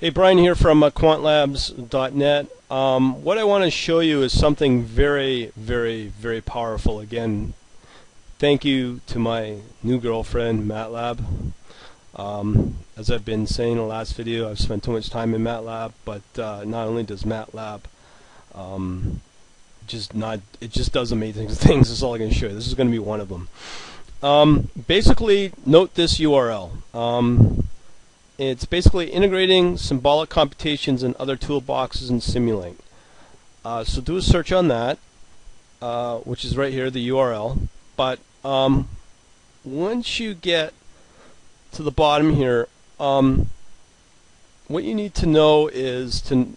Hey, Brian here from quantlabs.net. What I want to show you is something very, very, very powerful. Again, thank you to my new girlfriend, Matlab. As I've been saying in the last video, I've spent too much time in Matlab, but not only does Matlab it just does amazing things. This is all I'm going to show you. This is going to be one of them. Basically, note this URL. It's basically integrating symbolic computations and other toolboxes in Symbolic. So do a search on that, which is right here, the URL. But once you get to the bottom here, what you need to know is to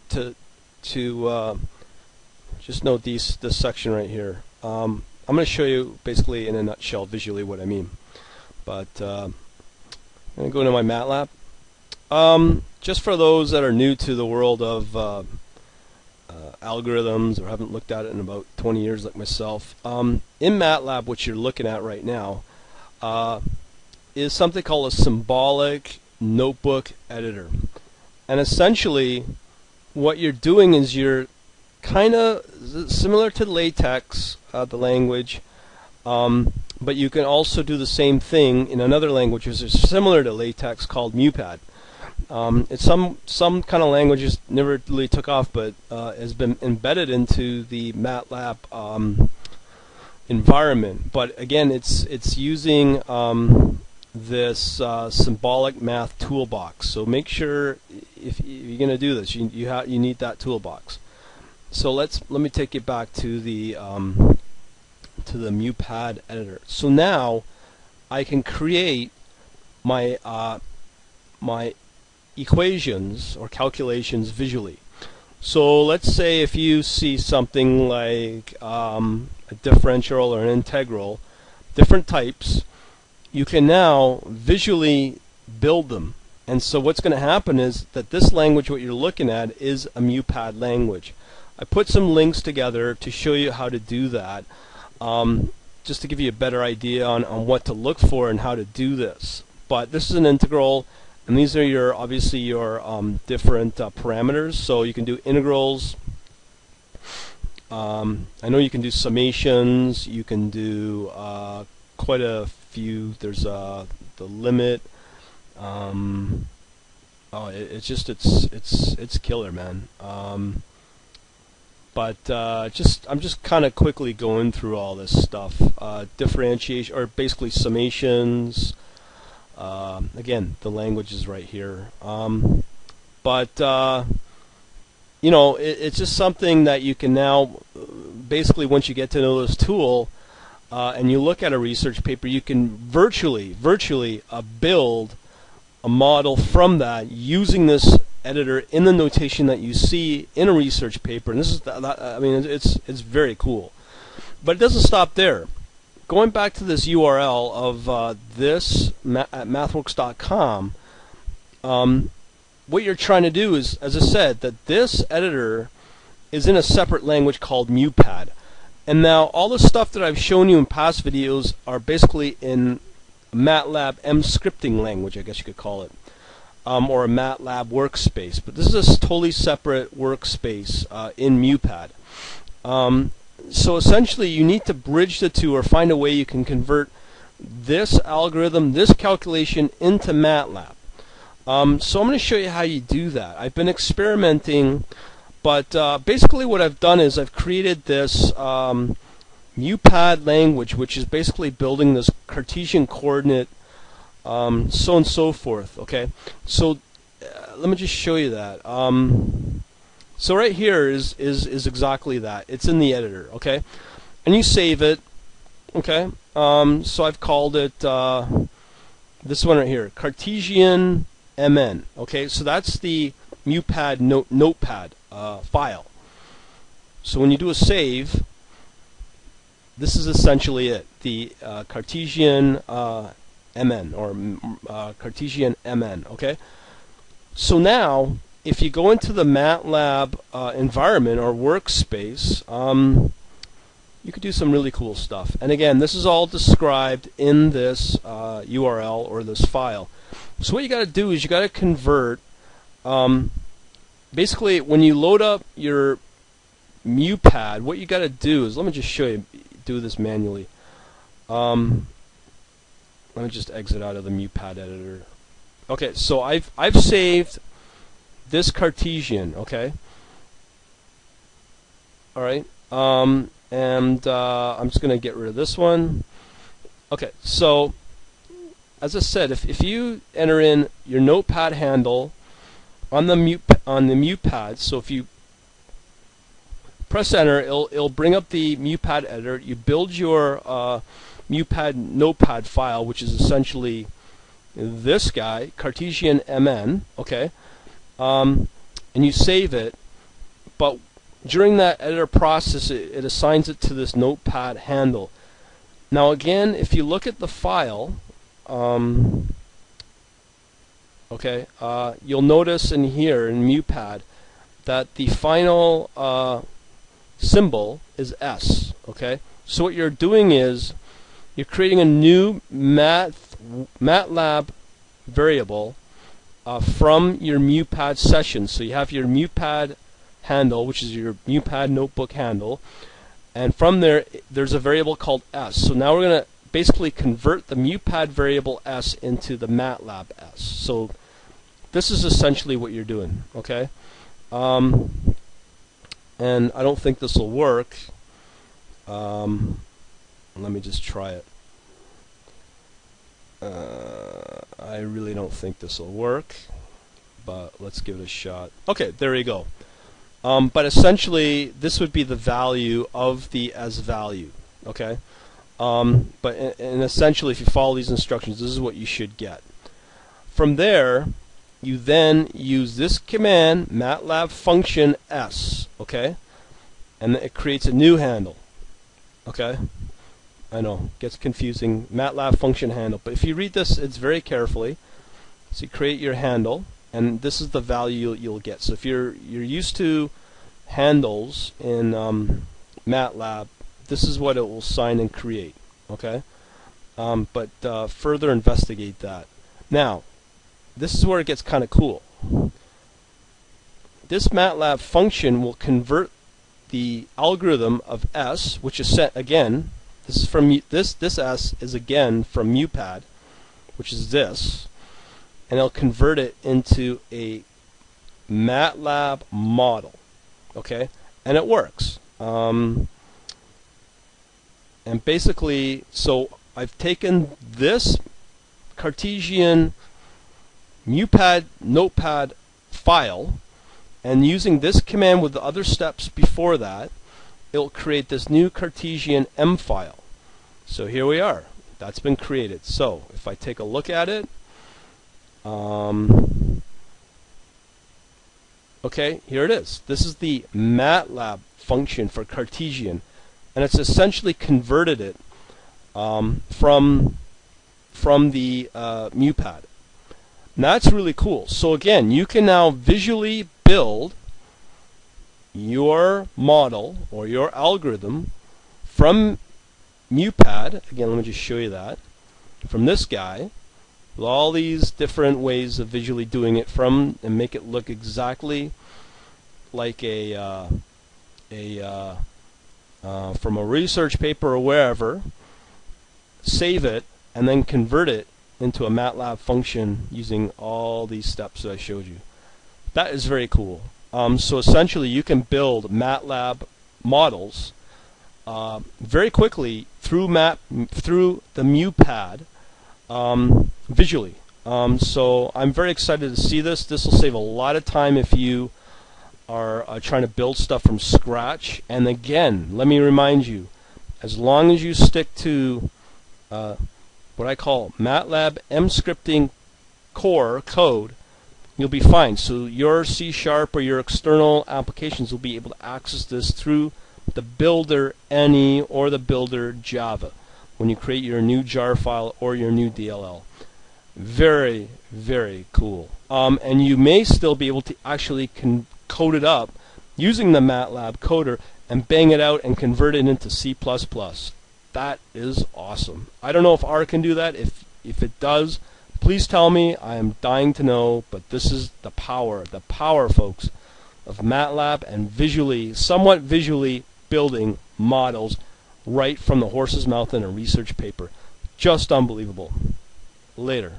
just note this section right here. I'm going to show you basically in a nutshell visually what I mean. But I'm going to go into my Matlab. Just for those that are new to the world of algorithms or haven't looked at it in about 20 years like myself, in Matlab what you're looking at right now is something called a symbolic notebook editor. And essentially what you're doing is you're kind of similar to LaTeX, the language, but you can also do the same thing in another language which is similar to LaTeX called MuPAD. It's some kind of languages never really took off, but has been embedded into the Matlab environment. But again, it's using this symbolic math toolbox. So make sure if you're going to do this, you need that toolbox. So let me take you back to the MuPAD editor. So now I can create my my equations or calculations visually. So let's say if you see something like a differential or an integral, different types, you can now visually build them. And so what's going to happen is that this language, what you're looking at, is a MuPAD language. I put some links together to show you how to do that, just to give you a better idea on what to look for and how to do this. But this is an integral, and these are obviously your different parameters. So you can do integrals. I know you can do summations. You can do quite a few. There's the limit. It's killer, man. But I'm just kind of quickly going through all this stuff. Differentiation, or basically summations. Again, the language is right here. But you know, it's just something that you can now, basically once you get to know this tool, and you look at a research paper, you can virtually build a model from that using this editor in the notation that you see in a research paper. And this is I mean, it's very cool. But it doesn't stop there. Going back to this URL of this at mathworks.com, what you're trying to do is, as I said, that this editor is in a separate language called MuPAD. And now all the stuff that I've shown you in past videos are basically in MATLAB M scripting language, I guess you could call it, or a MATLAB workspace. But this is a totally separate workspace in MuPAD. So essentially you need to bridge the two, or find a way you can convert this algorithm, this calculation, into MATLAB. So I'm going to show you how you do that. I've been experimenting, but basically what I've done is I've created this MuPAD language, which is basically building this Cartesian coordinate, so on and so forth. Okay, so let me just show you that. So right here is exactly that. It's in the editor, okay? And you save it, okay? So I've called it this one right here, Cartesian MN, okay? So that's the MuPAD notepad file. So when you do a save, this is essentially it, the Cartesian MN, or Cartesian MN, okay? So now, if you go into the MATLAB environment or workspace, you could do some really cool stuff. And again, this is all described in this URL or this file. So what you got to do is you got to convert basically when you load up your MuPAD, what you got to do is, let me just show you, do this manually. Let me just exit out of the MuPAD editor. Okay, so I've saved this Cartesian. Okay. All right. I'm just going to get rid of this one. Okay, so as I said, if you enter in your notepad handle on the MuPAD, so if you press enter, it'll bring up the MuPAD editor. You build your MuPAD notepad file, which is essentially this guy, Cartesian MN. Okay, and you save it, but during that editor process, it assigns it to this notepad handle. Now again, if you look at the file, okay, you'll notice in here in MuPAD that the final symbol is S. Okay, so what you're doing is you're creating a new Matlab variable from your MuPAD session. So you have your MuPAD handle, which is your MuPAD notebook handle, and from there there's a variable called S. So now we're going to basically convert the MuPAD variable S into the Matlab S. So this is essentially what you're doing. Okay, and I don't think this will work. Let me just try it. I really don't think this will work, but let's give it a shot. Okay, there you go. But essentially, this would be the value of the S value. Okay, but essentially, if you follow these instructions, this is what you should get. From there, you then use this command, Matlab function S. Okay, and it creates a new handle. Okay, I know, gets confusing. Matlab function handle, but if you read this, it's very carefully. So you create your handle, and this is the value you'll get. So if you're used to handles in Matlab, this is what it will sign and create. Okay, but further investigate that. Now, this is where it gets kind of cool. This Matlab function will convert the algorithm of S, which is set again. This is from this S is again from MuPAD, which is this, and it'll convert it into a Matlab model. Okay, and it works. And basically, so I've taken this Cartesian MuPAD notepad file, and using this command with the other steps before that, it'll create this new Cartesian M file. So here we are. That's been created. So if I take a look at it, okay, here it is. This is the Matlab function for Cartesian, and it's essentially converted it from the MuPAD. And that's really cool. So again, you can now visually build your model or your algorithm from MuPAD. Again, let me just show you that. From this guy, with all these different ways of visually doing it from, and make it look exactly like from a research paper or wherever, save it, and then convert it into a Matlab function using all these steps that I showed you. That is very cool. So essentially, you can build Matlab models very quickly through the MuPAD visually. So I'm very excited to see this. This will save a lot of time if you are trying to build stuff from scratch. And again, let me remind you, as long as you stick to what I call Matlab M scripting core code, you'll be fine. So your C# or your external applications will be able to access this through the builder NE or the builder Java when you create your new jar file or your new DLL. Very, very cool. And you may still be able to actually code it up using the Matlab coder and bang it out and convert it into C++. That is awesome. I don't know if R can do that. If it does, Please tell me. I am dying to know. But this is the power, folks, of MATLAB and somewhat visually building models right from the horse's mouth in a research paper. Just unbelievable. Later.